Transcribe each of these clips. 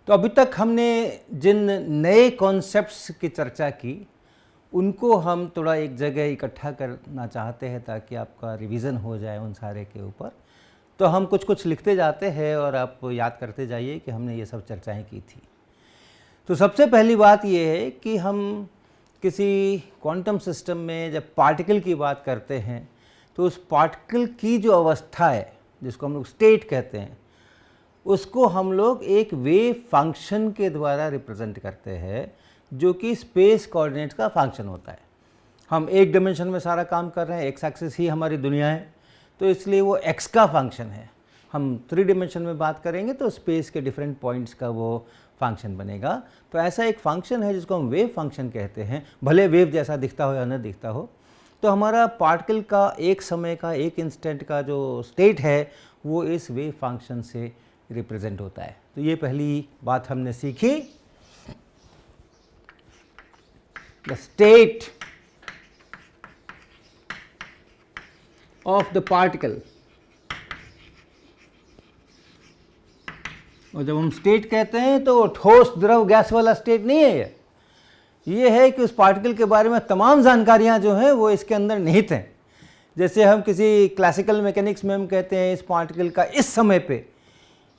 तो अभी तक हमने जिन नए कॉन्सेप्ट्स की चर्चा की उनको हम थोड़ा एक जगह इकट्ठा करना चाहते हैं ताकि आपका रिवीजन हो जाए उन सारे के ऊपर। तो हम कुछ कुछ लिखते जाते हैं और आप याद करते जाइए कि हमने ये सब चर्चाएं की थी। तो सबसे पहली बात ये है कि हम किसी क्वांटम सिस्टम में जब पार्टिकल की बात करते हैं तो उस पार्टिकल की जो अवस्था है जिसको हम लोग स्टेट कहते हैं उसको हम लोग एक वेव फंक्शन के द्वारा रिप्रेजेंट करते हैं जो कि स्पेस कोऑर्डिनेट्स का फंक्शन होता है। हम एक डिमेंशन में सारा काम कर रहे हैं, एक्स एक्सिस ही हमारी दुनिया है, तो इसलिए वो एक्स का फंक्शन है। हम 3 डिमेंशन में बात करेंगे तो स्पेस के डिफरेंट पॉइंट्स का वो फंक्शन बनेगा। तो ऐसा एक फंक्शन है जिसको हम वेव फंक्शन कहते हैं, भले वेव जैसा दिखता हो या न दिखता हो। तो हमारा पार्टिकल का एक समय का एक इंस्टेंट का जो स्टेट है वो इस वेव फंक्शन से रिप्रेजेंट होता है। तो ये पहली बात हमने सीखी, the state of the particle. और जब हम स्टेट कहते हैं तो ठोस द्रव गैस वाला स्टेट नहीं है, ये है कि उस पार्टिकल के बारे में तमाम जानकारियां जो हैं वो इसके अंदर निहित हैं। जैसे हम किसी क्लासिकल मैकेनिक्स में हम कहते हैं इस पार्टिकल का इस समय पे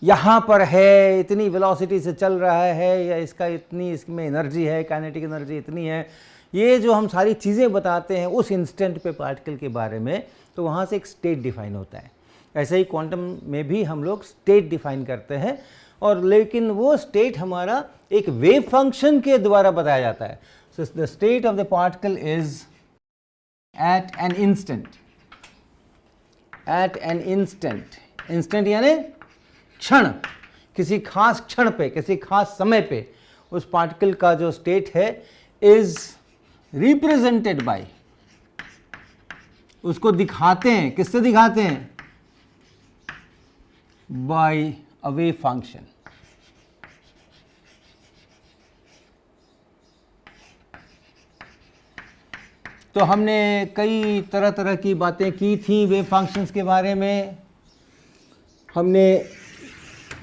यहाँ पर है, इतनी वेलोसिटी से चल रहा है, या इसका इतनी इसमें एनर्जी है, काइनेटिक एनर्जी इतनी है, ये जो हम सारी चीज़ें बताते हैं उस इंस्टेंट पे पार्टिकल के बारे में, तो वहाँ से एक स्टेट डिफाइन होता है। ऐसे ही क्वांटम में भी हम लोग स्टेट डिफाइन करते हैं, और लेकिन वो स्टेट हमारा एक वेव फंक्शन के द्वारा बताया जाता है। So the state of the particle is at an instant, at an instant, instant यानी क्षण, किसी खास क्षण पे, किसी खास समय पे उस पार्टिकल का जो स्टेट है इज रिप्रेजेंटेड बाय, उसको दिखाते हैं, किससे दिखाते हैं? By a wave function. तो हमने कई तरह तरह की बातें की थी वेव फंक्शंस के बारे में। हमने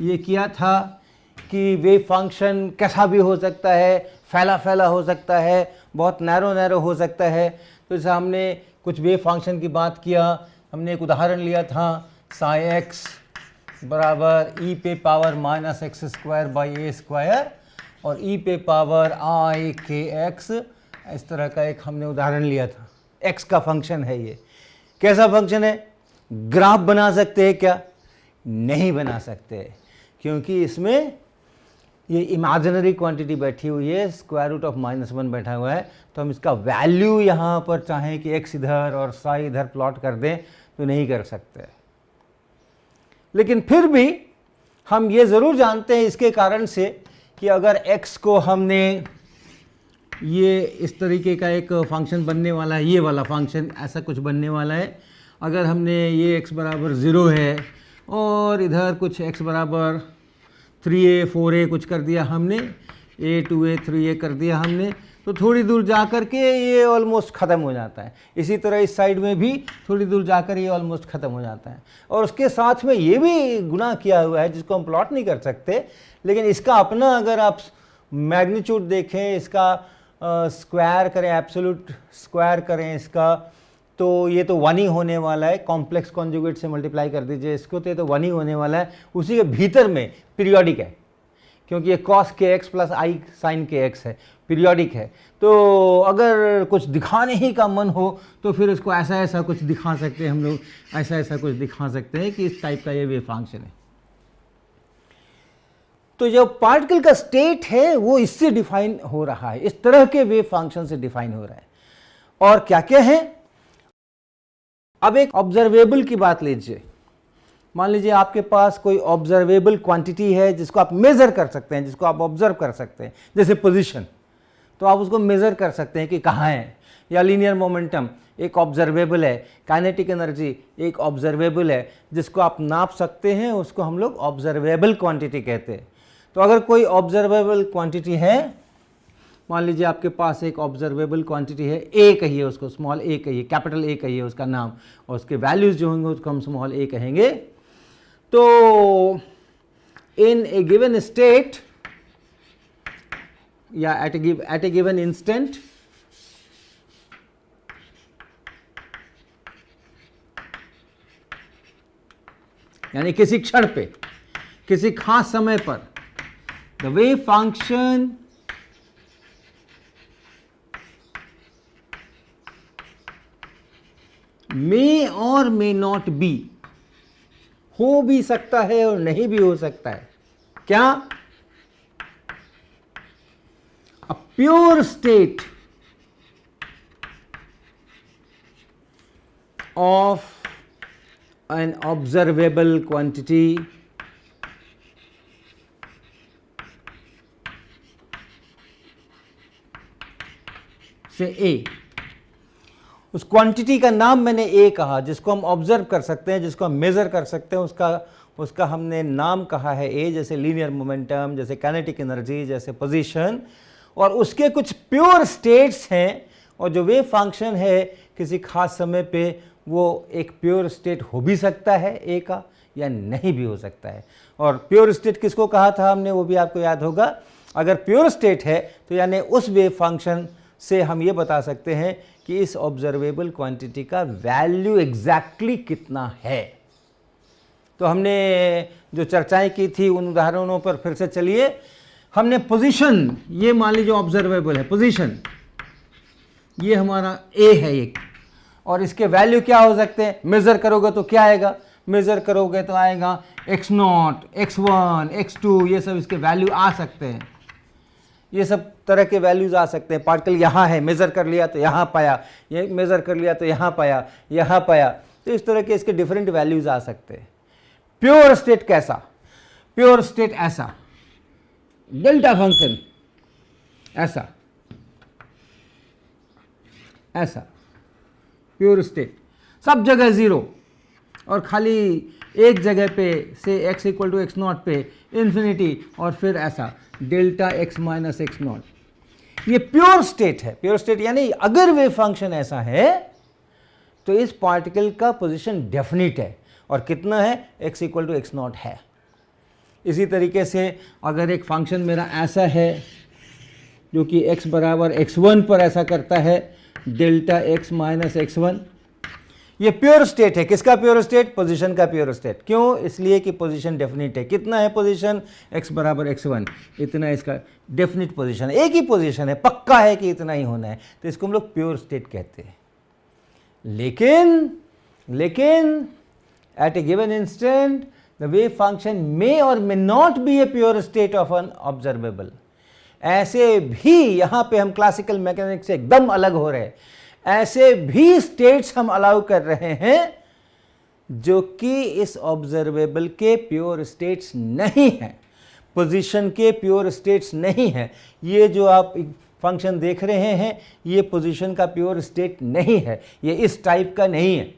ये किया था कि वेव फंक्शन कैसा भी हो सकता है, फैला फैला हो सकता है, बहुत नैरो नैरो हो सकता है। तो जैसे हमने कुछ वेव फंक्शन की बात किया, हमने एक उदाहरण लिया था साई एक्स बराबर ई पे power minus x square by A square और ई पे पावर आई के एक्स, इस तरह का एक हमने उदाहरण लिया था। एक्स का फंक्शन है, ये कैसा फंक्शन है? ग्राफ बना सकते हैं क्या? नहीं बना सकते, क्योंकि इसमें ये इमेजिनरी क्वांटिटी बैठी हुई है, स्क्वायर रूट ऑफ -1 बैठा हुआ है। तो हम इसका वैल्यू यहाँ पर चाहें कि एक्स इधर और साई इधर प्लॉट कर दें तो नहीं कर सकते। लेकिन फिर भी हम ये ज़रूर जानते हैं इसके कारण से कि अगर एक्स को हमने ये इस तरीके का एक फंक्शन बनने वाला है, ये वाला फंक्शन ऐसा कुछ बनने वाला है, अगर हमने ये x बराबर 0 है और इधर कुछ x बराबर 3a 4a कुछ कर दिया हमने, a 2a 3a कर दिया हमने, तो थोड़ी दूर जा कर के ये ऑलमोस्ट ख़त्म हो जाता है। इसी तरह इस साइड में भी थोड़ी दूर जाकर ये ऑलमोस्ट ख़त्म हो जाता है। और उसके साथ में ये भी गुना किया हुआ है जिसको हम प्लॉट नहीं कर सकते, लेकिन इसका अपना अगर आप मैग्नीट्यूड देखें, इसका स्क्वायर करें, एब्सोल्यूट स्क्वायर करें इसका, तो ये तो 1 ही होने वाला है। कॉम्प्लेक्स कॉन्जुगेट से मल्टीप्लाई कर दीजिए इसको, तो ये तो 1 ही होने वाला है। उसी के भीतर में पीरियोडिक है, क्योंकि ये cos के x प्लस आई साइन के x है, पीरियोडिक है। तो अगर कुछ दिखाने ही का मन हो तो फिर इसको ऐसा ऐसा कुछ दिखा सकते हैं हम लोग, ऐसा ऐसा कुछ दिखा सकते हैं कि इस टाइप का ये वेव फंक्शन है। तो जो पार्टिकल का स्टेट है वो इससे डिफाइन हो रहा है, इस तरह के वेव फंक्शन से डिफाइन हो रहा है। और क्या क्या है? अब एक ऑब्जर्वेबल की बात लीजिए। मान लीजिए आपके पास कोई ऑब्जर्वेबल क्वांटिटी है जिसको आप मेज़र कर सकते हैं, जिसको आप ऑब्जर्व कर सकते हैं, जैसे पोजीशन, तो आप उसको मेज़र कर सकते हैं कि कहाँ है। या लीनियर मोमेंटम एक ऑब्जर्वेबल है, काइनेटिक एनर्जी एक ऑब्जर्वेबल है जिसको आप नाप सकते हैं, उसको हम लोग ऑब्जर्वेबल क्वांटिटी कहते हैं। तो अगर कोई ऑब्जर्वेबल क्वांटिटी है, मान लीजिए आपके पास एक ऑब्जर्वेबल क्वांटिटी है, ए कहिए उसको, स्मॉल ए कहिए, कैपिटल ए कहिए उसका नाम, और उसके वैल्यूज़ जो होंगे उसको हम स्मॉल ए कहेंगे। तो इन ए गिवन स्टेट या at a given instant, यानी किसी क्षण पे, किसी खास समय पर, the wave function may or may not be, हो भी सकता है और नहीं भी हो सकता है। क्या? A pure state of an observable quantity से A, उस क्वांटिटी का नाम मैंने ए कहा, जिसको हम ऑब्जर्व कर सकते हैं, जिसको हम मेज़र कर सकते हैं, उसका हमने नाम कहा है ए, जैसे लीनियर मोमेंटम, जैसे काइनेटिक एनर्जी, जैसे पोजीशन। और उसके कुछ प्योर स्टेट्स हैं, और जो वेव फंक्शन है किसी खास समय पे वो एक प्योर स्टेट हो भी सकता है ए का, या नहीं भी हो सकता है। और प्योर स्टेट किसको कहा था हमने, वो भी आपको याद होगा। अगर प्योर स्टेट है तो यानी उस वेव फंक्शन से हम ये बता सकते हैं कि इस ऑब्जर्वेबल क्वांटिटी का वैल्यू एग्जैक्टली कितना है। तो हमने जो चर्चाएं की थी उन उदाहरणों पर फिर से चलिए। हमने पोजीशन, ये मान लीजिए ऑब्जर्वेबल है पोजीशन, ये हमारा ए है एक, और इसके वैल्यू क्या हो सकते हैं, मेज़र करोगे तो क्या आएगा, मेज़र करोगे तो आएगा x0, x1, x2, ये सब इसके वैल्यू आ सकते हैं। ये सब तरह के वैल्यूज आ सकते हैं। पार्टिकल यहाँ है, मेज़र कर लिया तो यहाँ पाया, ये मेज़र कर लिया तो यहाँ पाया, यहाँ पाया, तो इस तरह के इसके डिफरेंट वैल्यूज आ सकते हैं। प्योर स्टेट कैसा, प्योर स्टेट ऐसा, डेल्टा फंक्शन ऐसा, ऐसा प्योर स्टेट, सब जगह ज़ीरो, और खाली एक जगह पे से x इक्वल टू x0 पे इन्फिनिटी, और फिर ऐसा डेल्टा x माइनस x0। ये प्योर स्टेट है। प्योर स्टेट यानी अगर वेव फंक्शन ऐसा है तो इस पार्टिकल का पोजीशन डेफिनिट है, और कितना है, x इक्वल टू x0 है। इसी तरीके से अगर एक फंक्शन मेरा ऐसा है जो कि x बराबर x1 पर ऐसा करता है, डेल्टा x माइनस x1, ये प्योर स्टेट है। किसका प्योर स्टेट, पोजीशन का प्योर स्टेट। क्यों, इसलिए कि पोजीशन डेफिनिट है। कितना है पोजीशन, x बराबर x1, इतना इसका डेफिनिट पोजीशन है, एक ही पोजीशन है, पक्का है कि इतना ही होना है, तो इसको हम लोग प्योर स्टेट कहते हैं। लेकिन at a given instant the wave function may और may not be a pure state of an observable. ऐसे भी, यहां पे हम क्लासिकल मैकेनिक्स से एकदम अलग हो रहे हैं, ऐसे भी स्टेट्स हम अलाउ कर रहे हैं जो कि इस ऑब्जर्वेबल के प्योर स्टेट्स नहीं हैं, पोजीशन के प्योर स्टेट्स नहीं हैं। ये जो आप फंक्शन देख रहे हैं ये पोजीशन का प्योर स्टेट नहीं है, ये इस टाइप का नहीं है,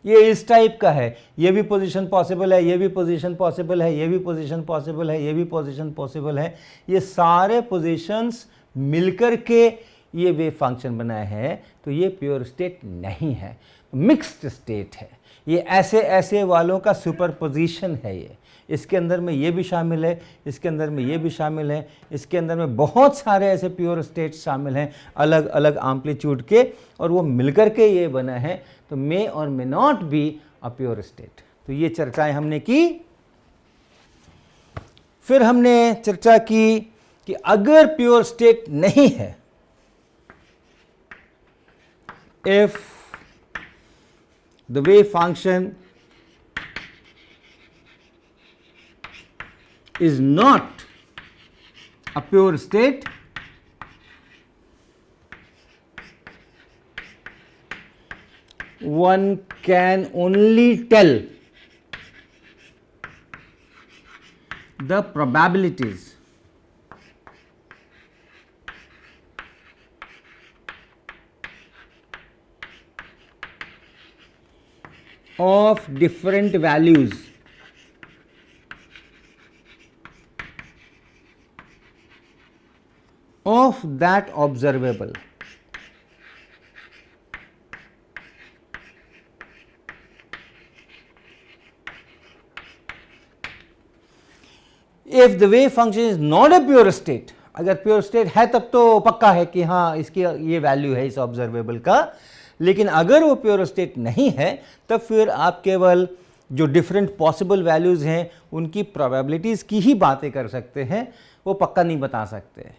ये इस टाइप का है। ये भी पोजीशन पॉसिबल है, ये भी पोजीशन पॉसिबल है, ये भी पोजीशन पॉसिबल है, ये भी पोजीशन पॉसिबल है। ये सारे पोजीशंस मिलकर के ये वेव फंक्शन बनाए हैं, तो ये प्योर स्टेट नहीं है, मिक्स्ड स्टेट है। ये ऐसे ऐसे वालों का सुपरपोजिशन है। ये इसके अंदर में ये भी शामिल है, इसके अंदर में ये भी शामिल है, इसके अंदर में बहुत सारे ऐसे प्योर स्टेट्स शामिल हैं अलग अलग एम्पलीट्यूड के, और वो मिलकर के ये बना है। तो मे और may not be a pure state. तो ये चर्चाएं हमने की। फिर हमने चर्चा की कि अगर प्योर स्टेट नहीं है, if the wave function is not a pure state, one can only tell the probabilities of different values of that observable. If the wave function is not a pure state, अगर pure state है तब तो पक्का है कि हाँ इसकी ये वैल्यू है इस ऑब्जर्वेबल का। लेकिन अगर वो प्योर स्टेट नहीं है तब फिर आप केवल जो डिफरेंट पॉसिबल वैल्यूज़ हैं उनकी प्रोबेबिलिटीज़ की ही बातें कर सकते हैं, वो पक्का नहीं बता सकते।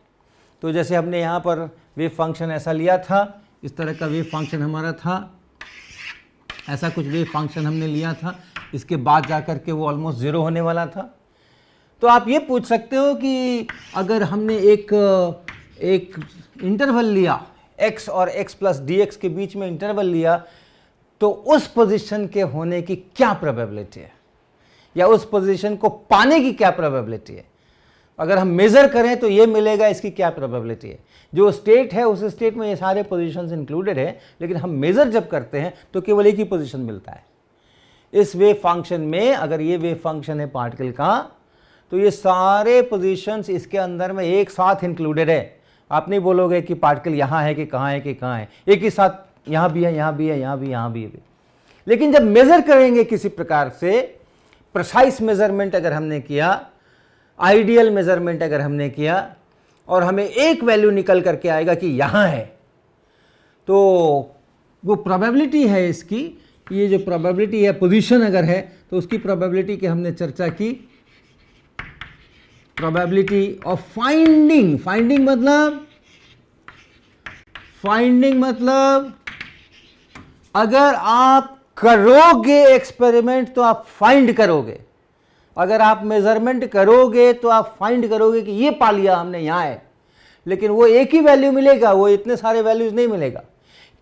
तो जैसे हमने यहाँ पर वेव फंक्शन ऐसा लिया था, इस तरह का वेव फंक्शन हमारा था, ऐसा कुछ वेव फंक्शन हमने लिया था, इसके बाद जा कर के वो ऑलमोस्ट ज़ीरो होने वाला था। तो आप ये पूछ सकते हो कि अगर हमने एक इंटरवल लिया x और x प्लस dx के बीच में इंटरवल लिया, तो उस पोजीशन के होने की क्या प्रोबेबिलिटी है, या उस पोजीशन को पाने की क्या प्रोबेबिलिटी है। अगर हम मेज़र करें तो ये मिलेगा, इसकी क्या प्रोबेबिलिटी है। जो स्टेट है उस स्टेट में ये सारे पोजीशंस इंक्लूडेड है, लेकिन हम मेज़र जब करते हैं तो केवल एक ही पोजीशन मिलता है। इस वेव फंक्शन में अगर ये वेव फंक्शन है पार्टिकल का, तो ये सारे पोजीशंस इसके अंदर में एक साथ इंक्लूडेड है। आप नहीं बोलोगे कि पार्टिकल यहाँ है कि कहाँ है कि कहाँ है, एक ही साथ यहाँ भी है, यहाँ भी है, यहाँ भी, यहाँ भी है। लेकिन जब मेज़र करेंगे किसी प्रकार से, प्रिसाइज मेज़रमेंट अगर हमने किया, आइडियल मेज़रमेंट अगर हमने किया और हमें एक वैल्यू निकल करके आएगा कि यहाँ है, तो वो प्रोबेबिलिटी है इसकी, ये जो प्रोबेबिलिटी है पोजीशन अगर है तो उसकी प्रोबेबिलिटी की हमने चर्चा की। प्रोबेबिलिटी ऑफ फाइंडिंग मतलब अगर आप करोगे एक्सपेरिमेंट तो आप फाइंड करोगे, अगर आप मेजरमेंट करोगे तो आप फाइंड करोगे कि ये पा लिया हमने यहाँ है। लेकिन वो एक ही वैल्यू मिलेगा, वो इतने सारे वैल्यूज नहीं मिलेगा।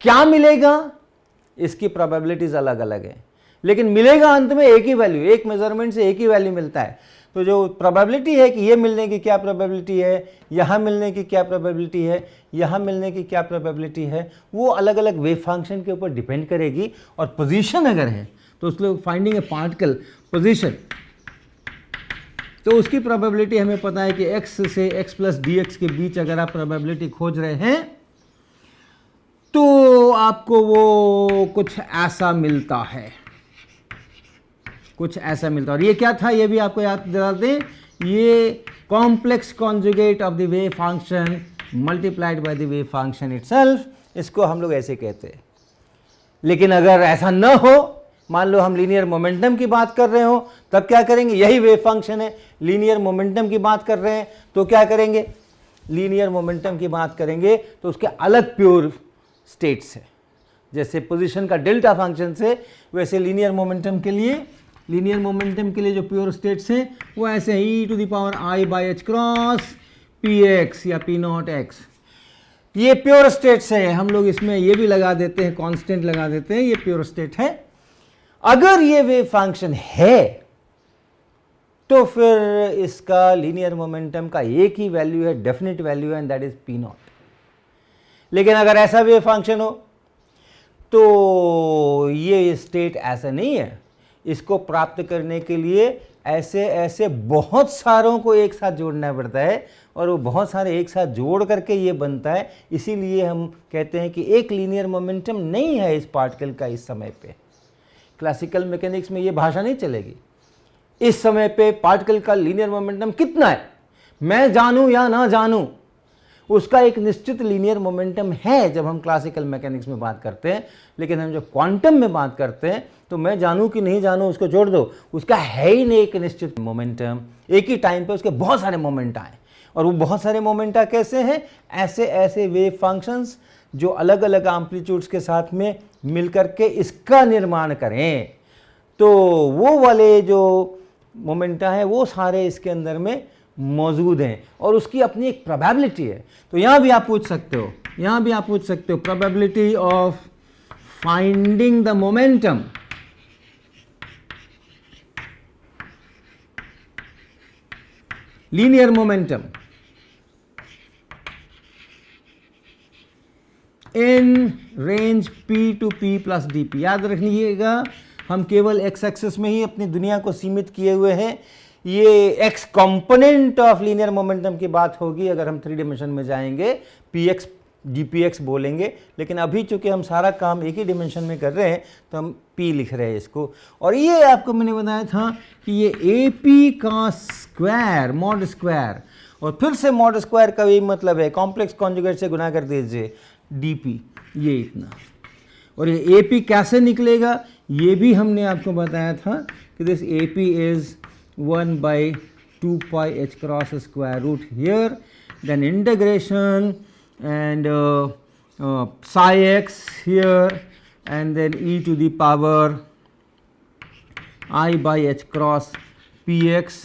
क्या मिलेगा, इसकी प्रोबेबिलिटीज अलग अलग है, लेकिन मिलेगा अंत में एक ही वैल्यू, एक मेजरमेंट से एक ही वैल्यू मिलता है। तो जो प्रोबेबिलिटी है कि ये मिलने की क्या प्रोबेबिलिटी है, यहाँ मिलने की क्या प्रोबेबिलिटी है, यहाँ मिलने की क्या प्रोबेबिलिटी है, वो अलग अलग वेव फंक्शन के ऊपर डिपेंड करेगी। और पोजीशन अगर है तो उसमें फाइंडिंग ए पार्टिकल पोजीशन, तो उसकी प्रोबेबिलिटी हमें पता है कि x से x प्लस dx के बीच अगर आप प्रोबेबिलिटी खोज रहे हैं तो आपको वो कुछ ऐसा मिलता है, कुछ ऐसा मिलता है। और ये क्या था, ये भी आपको याद दिला दें, ये complex conjugate of the wave function multiplied by the wave function itself, इसको हम लोग ऐसे कहते हैं। लेकिन अगर ऐसा न हो, मान लो हम लीनियर मोमेंटम की बात कर रहे हो, तब क्या करेंगे, यही वेव फंक्शन है, लीनियर मोमेंटम की बात कर रहे हैं तो क्या करेंगे, लीनियर मोमेंटम की बात करेंगे तो उसके अलग प्योर स्टेट्स है। जैसे पोजीशन का डेल्टा फंक्शन से, वैसे लीनियर मोमेंटम के लिए जो प्योर स्टेट्स हैं वो ऐसे e to the power i by h cross p x या पी नॉट एक्स, ये प्योर स्टेट्स है। हम लोग इसमें ये भी लगा देते हैं, कांस्टेंट लगा देते हैं, ये प्योर स्टेट है। अगर ये वेव फंक्शन है तो फिर इसका लीनियर मोमेंटम का एक ही वैल्यू है, डेफिनेट वैल्यू है, and that is P not. लेकिन अगर ऐसा वेव फंक्शन हो तो ये स्टेट ऐसा नहीं है। इसको प्राप्त करने के लिए ऐसे बहुत सारों को एक साथ जोड़ना पड़ता है, और वो बहुत सारे एक साथ जोड़ करके ये बनता है। इसीलिए हम कहते हैं कि एक लीनियर मोमेंटम नहीं है इस पार्टिकल का इस समय पे। क्लासिकल मैकेनिक्स में ये भाषा नहीं चलेगी। इस समय पे पार्टिकल का लीनियर मोमेंटम कितना है, मैं जानूं या ना जानूं, उसका एक निश्चित लीनियर मोमेंटम है जब हम क्लासिकल मैकेनिक्स में बात करते हैं। लेकिन हम जब क्वांटम में बात करते हैं तो मैं जानूं कि नहीं जानूं उसको छोड़ दो, उसका है ही नहीं एक निश्चित मोमेंटम। एक ही टाइम पे उसके बहुत सारे मोमेंटा हैं, और वो बहुत सारे मोमेंटा कैसे हैं, ऐसे वेव फंक्शंस जो अलग अलग एम्पलीट्यूड्स के साथ में मिलकर के इसका निर्माण करें। तो वो वाले जो मोमेंटा है वो सारे इसके अंदर में मौजूद हैं, और उसकी अपनी एक प्रोबेबिलिटी है। तो यहाँ भी आप पूछ सकते हो, probability of finding the momentum, linear momentum in range p to p plus dp। याद रखिएगा, हम केवल x एक्सिस में ही अपनी दुनिया को सीमित किए हुए हैं। ये x component of linear momentum की बात होगी अगर हम 3 डिमेंशन में जाएंगे, px dpx बोलेंगे। लेकिन अभी चूंकि हम सारा काम एक ही डिमेंशन में कर रहे हैं तो हम p लिख रहे हैं इसको। और ये आपको मैंने बताया था कि ये ap का स्क्वायर, मॉड स्क्वायर, और फिर से मॉड स्क्वायर का भी मतलब है कॉम्प्लेक्स कॉन्जुगेट से गुना कर दीजिए dp, ये इतना। और ये AP कैसे निकलेगा ये भी हमने आपको बताया था कि this AP is 1/2 pi h cross square root here, then integration and psi x here, and then e to the power I by h cross px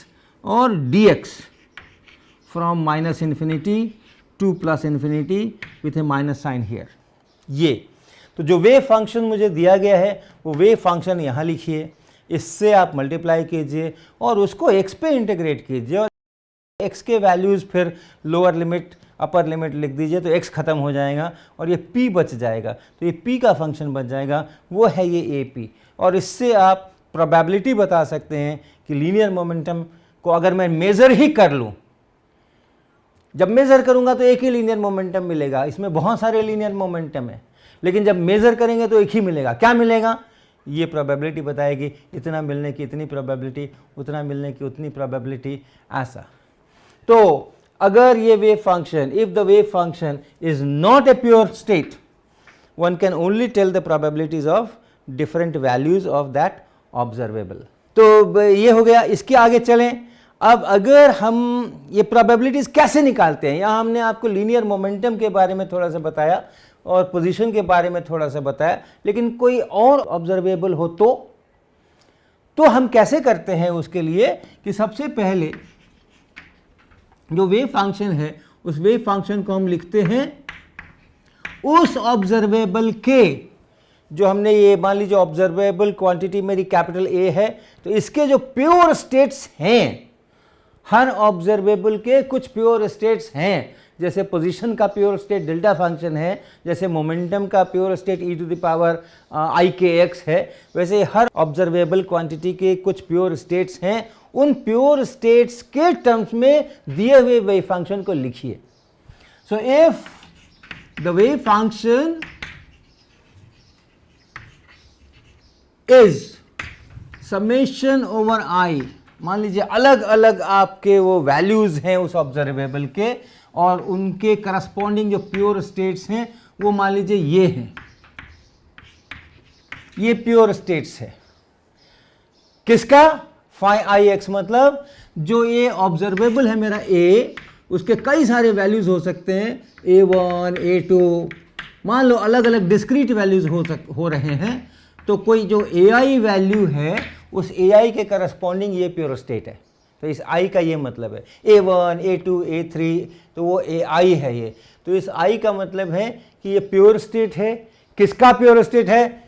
or dx from minus infinity to plus infinity with a minus sign here। ये तो जो wave function मुझे दिया गया है वो wave function यहाँ लिखिए, इससे आप मल्टीप्लाई कीजिए और उसको x पे इंटीग्रेट कीजिए और x के वैल्यूज़ फिर लोअर लिमिट अपर लिमिट लिख दीजिए तो x ख़त्म हो जाएगा और ये p बच जाएगा, तो ये p का फंक्शन बच जाएगा, वो है ये AP। और इससे आप प्रोबेबिलिटी बता सकते हैं कि लीनियर मोमेंटम को अगर मैं मेज़र ही कर लूँ, जब मेज़र करूँगा तो एक ही लीनियर मोमेंटम मिलेगा, इसमें बहुत सारे लीनियर मोमेंटम है, लेकिन जब मेज़र करेंगे तो एक ही मिलेगा। क्या मिलेगा? ये प्रोबेबिलिटी बताएगी, इतना मिलने की इतनी प्रोबेबिलिटी, उतना मिलने की उतनी प्रोबेबिलिटी, ऐसा। तो अगर ये wave function, if the wave function is not a pure state, one can only tell the probabilities of different values of that observable. तो ये हो गया। इसके आगे चलें। अब अगर हम ये प्रोबेबिलिटीज कैसे निकालते हैं, यहाँ हमने आपको लीनियर मोमेंटम के बारे में थोड़ा सा बताया और पोजीशन के बारे में थोड़ा सा बताया, लेकिन कोई और ऑब्जर्वेबल हो तो हम कैसे करते हैं उसके लिए कि सबसे पहले जो वेव फंक्शन है उस वेव फंक्शन को हम लिखते हैं उस ऑब्जर्वेबल के, जो हमने ये मान लीजिए ऑब्जर्वेबल क्वांटिटी मेरी कैपिटल A है, तो इसके जो प्योर स्टेट्स हैं, हर ऑब्जर्वेबल के कुछ प्योर स्टेट्स हैं, जैसे पोजीशन का प्योर स्टेट डेल्टा फंक्शन है, जैसे मोमेंटम का pure state e to the power i k x है, वैसे हर ऑब्जर्वेबल क्वांटिटी के कुछ प्योर स्टेट्स हैं। उन प्योर स्टेट्स के टर्म्स में दिए हुए वेव फंक्शन को लिखिए। So if the wave function is summation over i, मान लीजिए अलग अलग आपके वो वैल्यूज हैं उस ऑब्जर्वेबल के और उनके करस्पॉन्डिंग जो प्योर स्टेट्स हैं वो मान लीजिए ये हैं, ये प्योर स्टेट्स है किसका? फाई आई एक्स, मतलब जो ये ऑब्जर्वेबल है मेरा A, उसके कई सारे वैल्यूज हो सकते हैं, A1 A2, मान लो अलग अलग डिस्क्रीट वैल्यूज हो रहे हैं, तो कोई जो AI वैल्यू है उस AI के करस्पॉन्डिंग ये प्योर स्टेट है। तो इस I का ये मतलब है A1 A2 A3, तो वो AI है ये। तो इस I का मतलब है कि ये प्योर स्टेट है। किसका प्योर स्टेट है?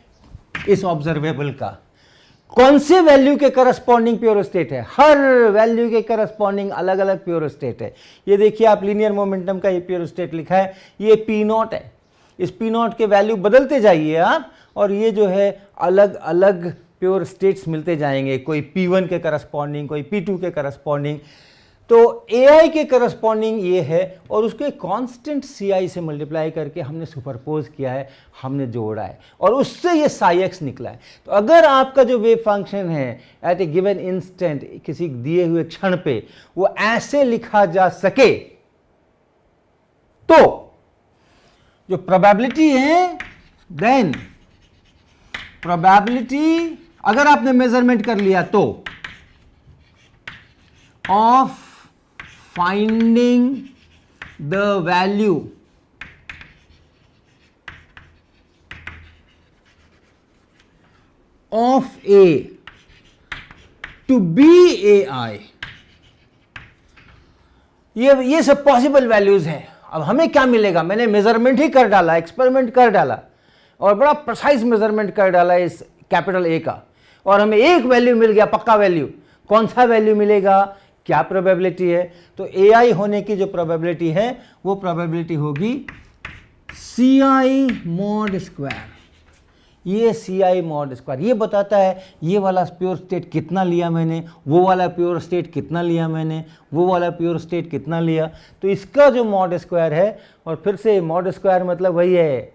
इस ऑब्जर्वेबल का। कौन से वैल्यू के करस्पॉन्डिंग प्योर स्टेट है? हर वैल्यू के करस्पॉन्डिंग अलग अलग प्योर स्टेट है। ये देखिए आप लीनियर मोमेंटम का ये प्योर स्टेट लिखा है, ये P0 है। इस P0 के वैल्यू बदलते जाइए आप और ये जो है अलग अलग प्योर स्टेट्स मिलते जाएंगे, कोई P1 के करस्पॉन्डिंग, कोई P2 के करस्पॉन्डिंग। तो AI के करस्पॉन्डिंग ये है और उसको एक कांस्टेंट CI से मल्टीप्लाई करके हमने सुपरपोज किया है, हमने जोड़ा है और उससे ये psi x निकला है। तो अगर आपका जो वेव फंक्शन है एट ए गिवन इंस्टेंट, किसी दिए हुए क्षण पे वो ऐसे लिखा जा सके, तो जो प्रोबेबिलिटी है, देन प्रोबेबिलिटी अगर आपने मेजरमेंट कर लिया तो of finding the value of A to be AI, ये सब पॉसिबल वैल्यूज हैं। अब हमें क्या मिलेगा? मैंने मेजरमेंट ही कर डाला, एक्सपेरिमेंट कर डाला और बड़ा प्रिसाइज मेजरमेंट कर डाला इस कैपिटल A का, और हमें एक वैल्यू मिल गया, पक्का वैल्यू। कौन सा वैल्यू मिलेगा? क्या प्रोबेबिलिटी है? तो AI होने की जो प्रोबेबिलिटी है वो प्रोबेबिलिटी होगी CI मॉड स्क्वायर। ये CI मॉड स्क्वायर ये बताता है ये वाला प्योर स्टेट कितना लिया मैंने, वो वाला प्योर स्टेट कितना लिया मैंने, वो वाला प्योर स्टेट कितना लिया। तो इसका जो मॉड स्क्वायर है, और फिर से मॉड स्क्वायर मतलब वही है,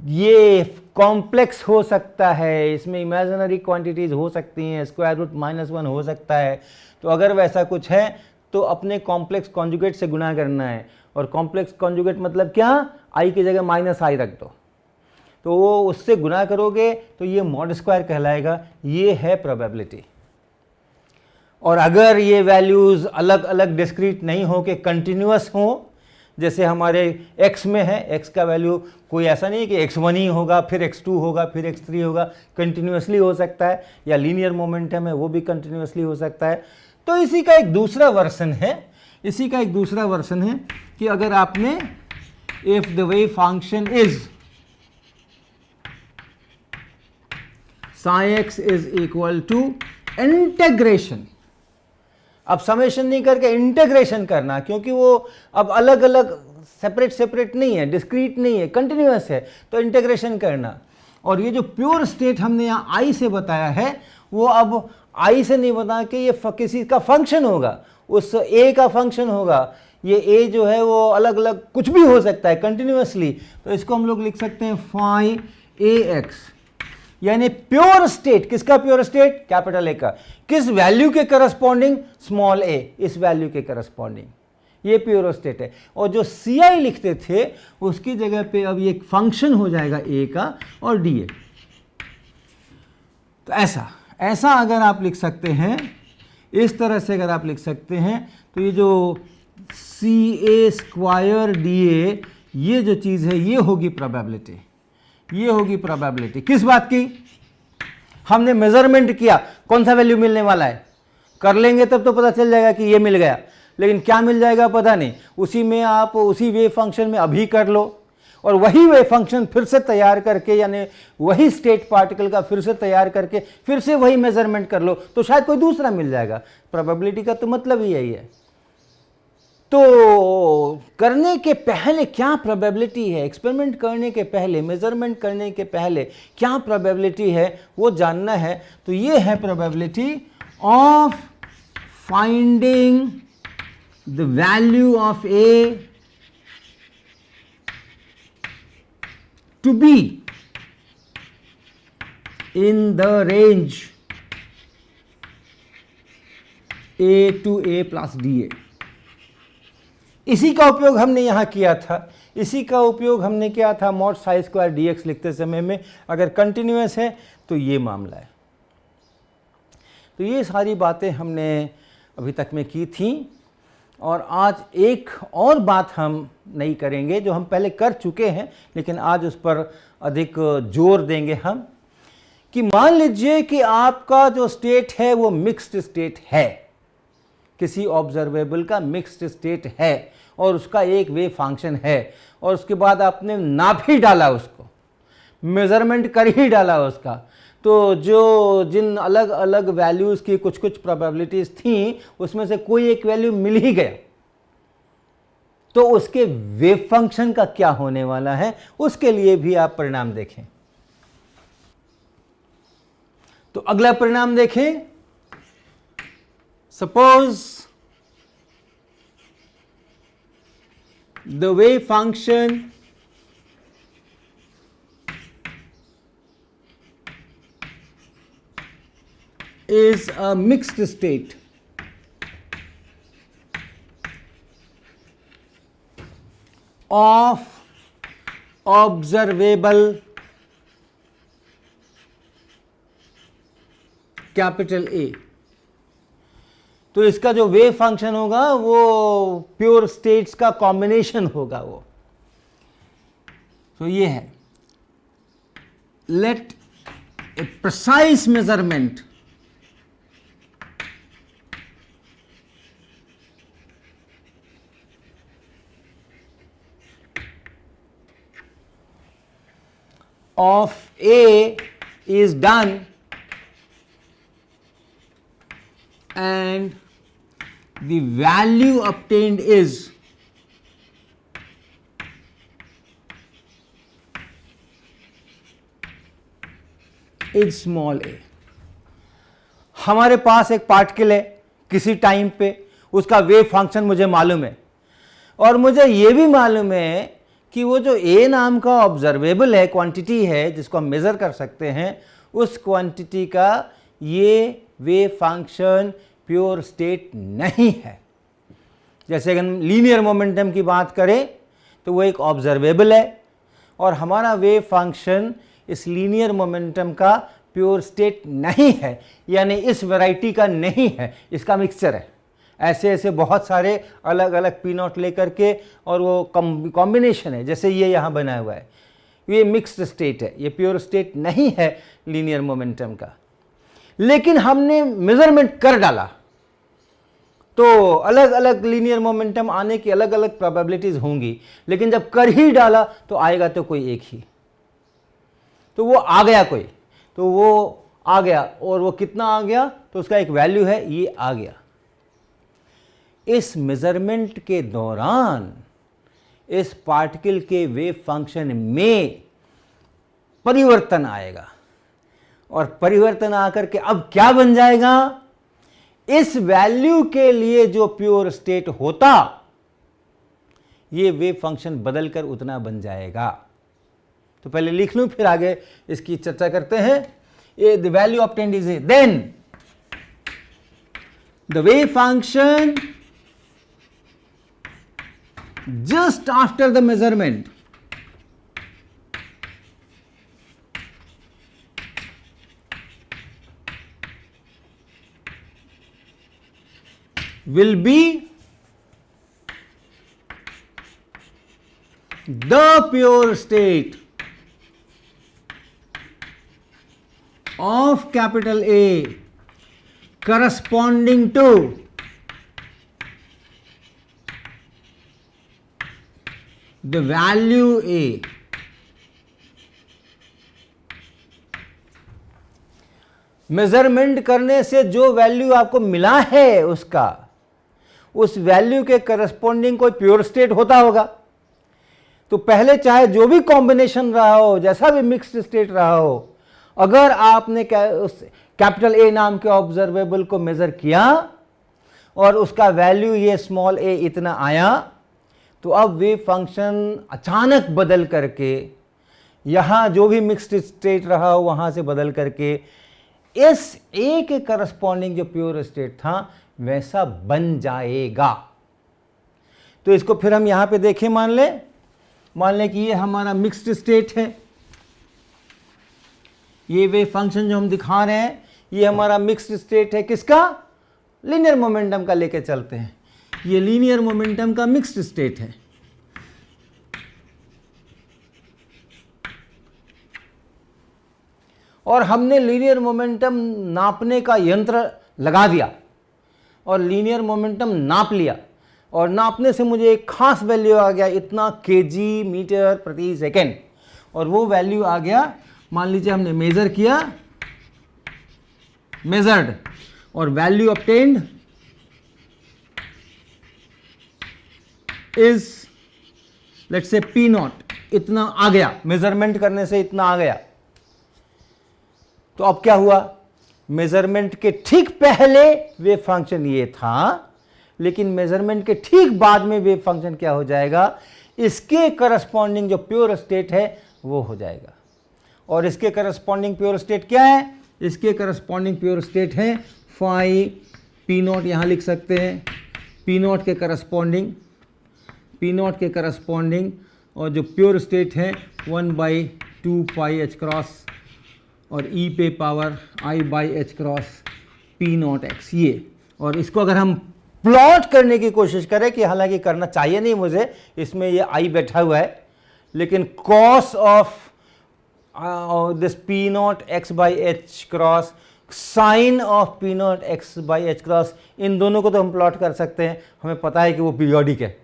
ये कॉम्प्लेक्स हो सकता है, इसमें इमेजिनरी क्वांटिटीज हो सकती हैं, स्क्वायर रूट -1 हो सकता है। तो अगर वैसा कुछ है तो अपने कॉम्प्लेक्स कॉन्जुगेट से गुना करना है, और कॉम्प्लेक्स कॉन्जुगेट मतलब क्या, आई की जगह माइनस आई रख दो, तो वो उससे गुना करोगे तो ये मॉड स्क्वायर कहलाएगा। ये है प्रोबेबिलिटी। और अगर ये वैल्यूज़ अलग अलग डिस्क्रीट नहीं हो के कंटिन्यूअस हो, जैसे हमारे x में है, x का वैल्यू कोई ऐसा नहीं है कि x1 ही होगा फिर x2 होगा फिर x3 होगा, कंटिन्यूअसली हो सकता है, या लीनियर मोमेंटम है वो भी कंटिन्यूअसली हो सकता है। तो इसी का एक दूसरा वर्जन है, कि अगर आपने if the wave function is psi x is equal to integration, अब समेशन नहीं करके इंटीग्रेशन करना, क्योंकि वो अब अलग अलग सेपरेट नहीं है, डिस्क्रीट नहीं है, कंटिन्यूअस है, तो इंटीग्रेशन करना। और ये जो प्योर स्टेट हमने यहाँ आई से बताया है, वो अब आई से नहीं बता के ये किसी का फंक्शन होगा, उस ए का फंक्शन होगा। ये ए जो है वो अलग अलग कुछ भी हो सकता है कंटिन्यूअसली, तो इसको हम लोग लिख सकते हैं फाई ए एक्स, यानी प्योर स्टेट। किसका प्योर स्टेट? कैपिटल ए का। किस वैल्यू के करस्पॉन्डिंग? स्मॉल ए, इस वैल्यू के करस्पॉन्डिंग, ये प्योर स्टेट है। और जो सी आई लिखते थे उसकी जगह पे अब ये फंक्शन हो जाएगा ए का और डी ए। तो ऐसा अगर आप लिख सकते हैं, इस तरह से अगर आप लिख सकते हैं, तो ये जो सी ए स्क्वायर डी ए, ये जो चीज़ है ये होगी प्रोबेबिलिटी। ये होगी प्रोबेबिलिटी किस बात की? हमने मेजरमेंट किया, कौन सा वैल्यू मिलने वाला है, कर लेंगे तब तो पता चल जाएगा कि ये मिल गया, लेकिन क्या मिल जाएगा पता नहीं। उसी में आप उसी वेव फंक्शन में अभी कर लो और वही वेव फंक्शन फिर से तैयार करके, यानी वही स्टेट पार्टिकल का फिर से तैयार करके फिर से वही मेजरमेंट कर लो, तो शायद कोई दूसरा मिल जाएगा। प्रोबेबिलिटी का तो मतलब ही यही है। तो करने के पहले क्या प्रोबेबिलिटी है, एक्सपेरिमेंट करने के पहले, मेजरमेंट करने के पहले क्या प्रोबेबिलिटी है वो जानना है। तो ये है probability of finding the value of a to b in the range a to a plus d a. इसी का उपयोग हमने यहाँ किया था, इसी का उपयोग हमने किया था mod Sai square D x लिखते समय में। अगर कंटिन्यूअस है तो ये मामला है। तो ये सारी बातें हमने अभी तक में की थी, और आज एक और बात हम नहीं करेंगे जो हम पहले कर चुके हैं, लेकिन आज उस पर अधिक जोर देंगे हम, कि मान लीजिए कि आपका जो स्टेट है वो मिक्स्ड स्टेट है, किसी ऑब्जर्वेबल का मिक्स्ड स्टेट है और उसका एक वेव फंक्शन है, और उसके बाद आपने नाप ही डाला, उसको मेजरमेंट कर ही डाला उसका, तो जो जिन अलग अलग वैल्यूज़ की कुछ कुछ प्रोबेबिलिटीज़ थी उसमें से कोई एक वैल्यू मिल ही गया, तो उसके वेव फंक्शन का क्या होने वाला है उसके लिए भी आप परिणाम देखें। तो अगला परिणाम देखें। Suppose the wave function is a mixed state of observable capital A। तो इसका जो वेव फंक्शन होगा वो प्योर स्टेट्स का कॉम्बिनेशन होगा वो। तो ये है, let a precise measurement of A is done and the value obtained is small a। हमारे पास एक पार्टिकल है किसी टाइम पे, उसका वेव फंक्शन मुझे मालूम है, और मुझे ये भी मालूम है कि वो जो a नाम का ऑब्जर्वेबल है, क्वांटिटी है जिसको हम मेज़र कर सकते हैं, उस क्वांटिटी का ये वेव फंक्शन प्योर स्टेट नहीं है, जैसे अगर हम लीनियर मोमेंटम की बात करें तो वो एक ऑब्जर्वेबल है, और हमारा वेव फंक्शन इस लीनियर मोमेंटम का प्योर स्टेट नहीं है, यानी इस वैरायटी का नहीं है, इसका मिक्सचर है। ऐसे ऐसे बहुत सारे अलग अलग पी नॉट लेकर के, और वो कॉम्बिनेशन है, जैसे ये यहाँ बना हुआ है, ये मिक्स्ड स्टेट है, ये प्योर स्टेट नहीं है लीनियर मोमेंटम का। लेकिन हमने मेजरमेंट कर डाला तो अलग अलग लीनियर मोमेंटम आने की अलग अलग प्रोबेबिलिटीज होंगी, लेकिन जब कर ही डाला तो आएगा तो कोई एक ही, तो वो आ गया कोई, तो वो आ गया, और वो कितना आ गया तो उसका एक वैल्यू है, ये आ गया। इस मेजरमेंट के दौरान इस पार्टिकल के वेव फंक्शन में परिवर्तन आएगा, और परिवर्तन आकर के अब क्या बन जाएगा, इस वैल्यू के लिए जो प्योर स्टेट होता, ये वेव फंक्शन बदलकर उतना बन जाएगा। तो पहले लिख लूं, फिर आगे इसकी चर्चा करते हैं। ये the value obtained is then the wave function just after the measurement will be the pure state of capital A corresponding to the value A. Measurement करने से जो वैल्यू आपको मिला है उसका, उस वैल्यू के करस्पॉन्डिंग कोई प्योर स्टेट होता होगा। तो पहले चाहे जो भी कॉम्बिनेशन रहा हो, जैसा भी मिक्स्ड स्टेट रहा हो, अगर आपने उस कैपिटल ए नाम के ऑब्जर्वेबल को मेजर किया और उसका वैल्यू ये स्मॉल ए इतना आया, तो अब वेव फंक्शन अचानक बदल करके, यहाँ जो भी मिक्स्ड स्टेट रहा हो वहाँ से बदल करके इस ए के करस्पॉन्डिंग जो प्योर स्टेट था वैसा बन जाएगा। तो इसको फिर हम यहाँ पे देखें, मान लें कि ये हमारा मिक्स्ड स्टेट है, ये वेव फंक्शन जो हम दिखा रहे हैं ये हमारा मिक्स्ड स्टेट है, किसका, लीनियर मोमेंटम का लेके चलते हैं, ये लीनियर मोमेंटम का मिक्स्ड स्टेट है। और हमने लीनियर मोमेंटम नापने का यंत्र लगा दिया और लीनियर मोमेंटम नाप लिया, और नापने से मुझे एक खास वैल्यू आ गया, इतना केजी मीटर प्रति सेकेंड, और वो वैल्यू आ गया, मान लीजिए हमने मेजर किया, मेजर्ड, और value obtained is let's say P not, इतना आ गया, मेजरमेंट करने से इतना आ गया। तो अब क्या हुआ, मेजरमेंट के ठीक पहले वेव फंक्शन ये था, लेकिन मेजरमेंट के ठीक बाद में वेव फंक्शन क्या हो जाएगा, इसके करस्पॉन्डिंग जो प्योर स्टेट है वो हो जाएगा। और इसके करस्पॉन्डिंग प्योर स्टेट क्या है, इसके करस्पॉन्डिंग प्योर स्टेट है फाई पी नॉट, यहाँ लिख सकते हैं पी नॉट के करस्पॉन्डिंग, पी नॉट के करस्पॉन्डिंग, और जो प्योर स्टेट है 1/2 पाई एच क्रॉस और ई पे power I by h cross P not x, ये। और इसको अगर हम प्लॉट करने की कोशिश करें, कि हालांकि करना चाहिए नहीं मुझे, इसमें ये आई बैठा हुआ है, लेकिन cos of this p not x by h cross, sine of p not x by h cross, इन दोनों को तो हम प्लॉट कर सकते हैं, हमें पता है कि वो पीरियोडिक है।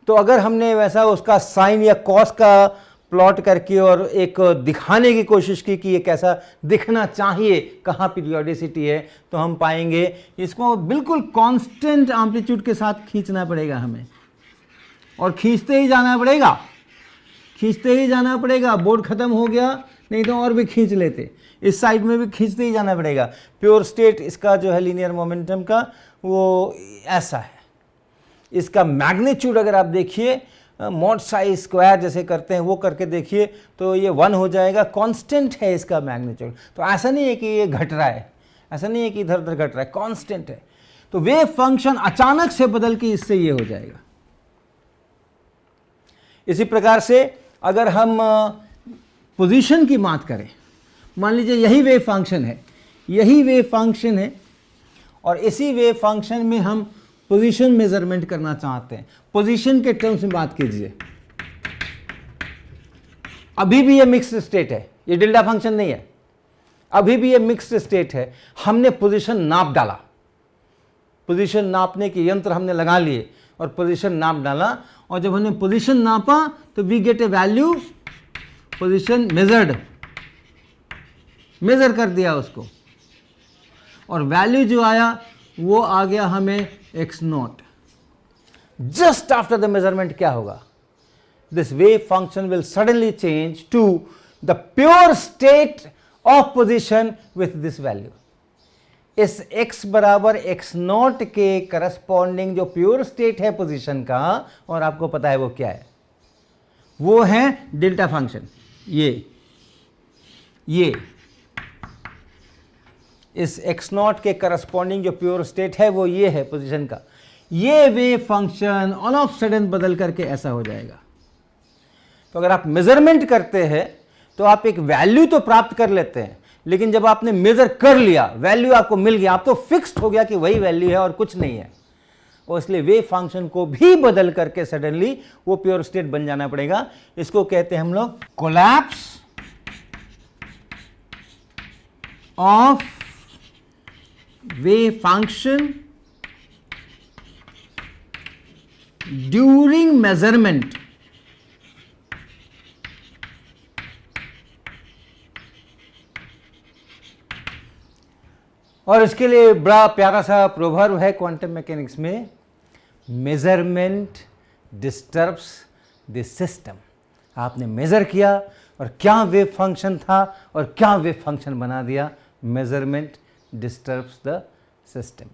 तो अगर हमने वैसा उसका साइन या कॉस का प्लॉट करके और एक दिखाने की कोशिश की कि ये कैसा दिखना चाहिए, कहाँ पीरियोडिसिटी है, तो हम पाएंगे इसको बिल्कुल कांस्टेंट एम्पलीट्यूड के साथ खींचना पड़ेगा हमें, और खींचते ही जाना पड़ेगा, खींचते ही जाना पड़ेगा। बोर्ड ख़त्म हो गया नहीं तो और भी खींच लेते, इस साइड में भी खींचते ही जाना पड़ेगा। प्योर स्टेट इसका जो है लीनियर मोमेंटम का वो ऐसा है। इसका मैग्नीट्यूड अगर आप देखिए, मॉड साइज स्क्वायर जैसे करते हैं वो करके देखिए, तो ये 1 हो जाएगा, कांस्टेंट है इसका मैग्नीट्यूड। तो ऐसा नहीं है कि ये घट रहा है, ऐसा नहीं है कि इधर उधर घट रहा है, कांस्टेंट है। तो वेव फंक्शन अचानक से बदल के इससे ये हो जाएगा। इसी प्रकार से अगर हम पोजीशन की बात करें, मान लीजिए यही वेव फंक्शन है, यही वेव फंक्शन है और इसी वेव फंक्शन में हम पोजीशन मेजरमेंट करना चाहते हैं। पोजीशन के टर्म्स में बात कीजिए, अभी भी ये मिक्स्ड स्टेट है, ये डेल्टा फंक्शन नहीं है, अभी भी ये मिक्स्ड स्टेट है। हमने पोजीशन नाप डाला, पोजीशन नापने के यंत्र हमने लगा लिए और पोजीशन नाप डाला, और जब हमने पोजीशन नापा तो we get a value, position measured, measure कर दिया उसको, और वैल्यू जो आया वो आ गया हमें x0। Just after the measurement क्या होगा, this wave function will suddenly change to the pure state of position with this value. इस x बराबर x0 के करस्पॉन्डिंग जो प्योर स्टेट है पोजीशन का, और आपको पता है वो क्या है, वो है डेल्टा फंक्शन। ये इस x0 के करस्पॉन्डिंग जो प्योर स्टेट है वो ये है पोजीशन का। ये wave function all of sudden बदल करके ऐसा हो जाएगा। तो अगर आप मेजरमेंट करते हैं तो आप एक वैल्यू तो प्राप्त कर लेते हैं, लेकिन जब आपने मेजर कर लिया, वैल्यू आपको मिल गया, आप तो फिक्स्ड हो गया कि वही वैल्यू है और कुछ नहीं है, और इसलिए वेव फंक्शन को भी बदल करके सडनली वो प्योर स्टेट बन जाना पड़ेगा। इसको कहते हैं हम लोग collapse of wave function during measurement. और इसके लिए बड़ा प्यारा सा प्रोवर्ब है क्वांटम मैकेनिक्स में, मेजरमेंट डिस्टर्ब्स द सिस्टम। आपने मेजर किया और क्या वेव फंक्शन था और क्या वेव फंक्शन बना दिया, मेजरमेंट डिस्टर्ब्स द सिस्टम।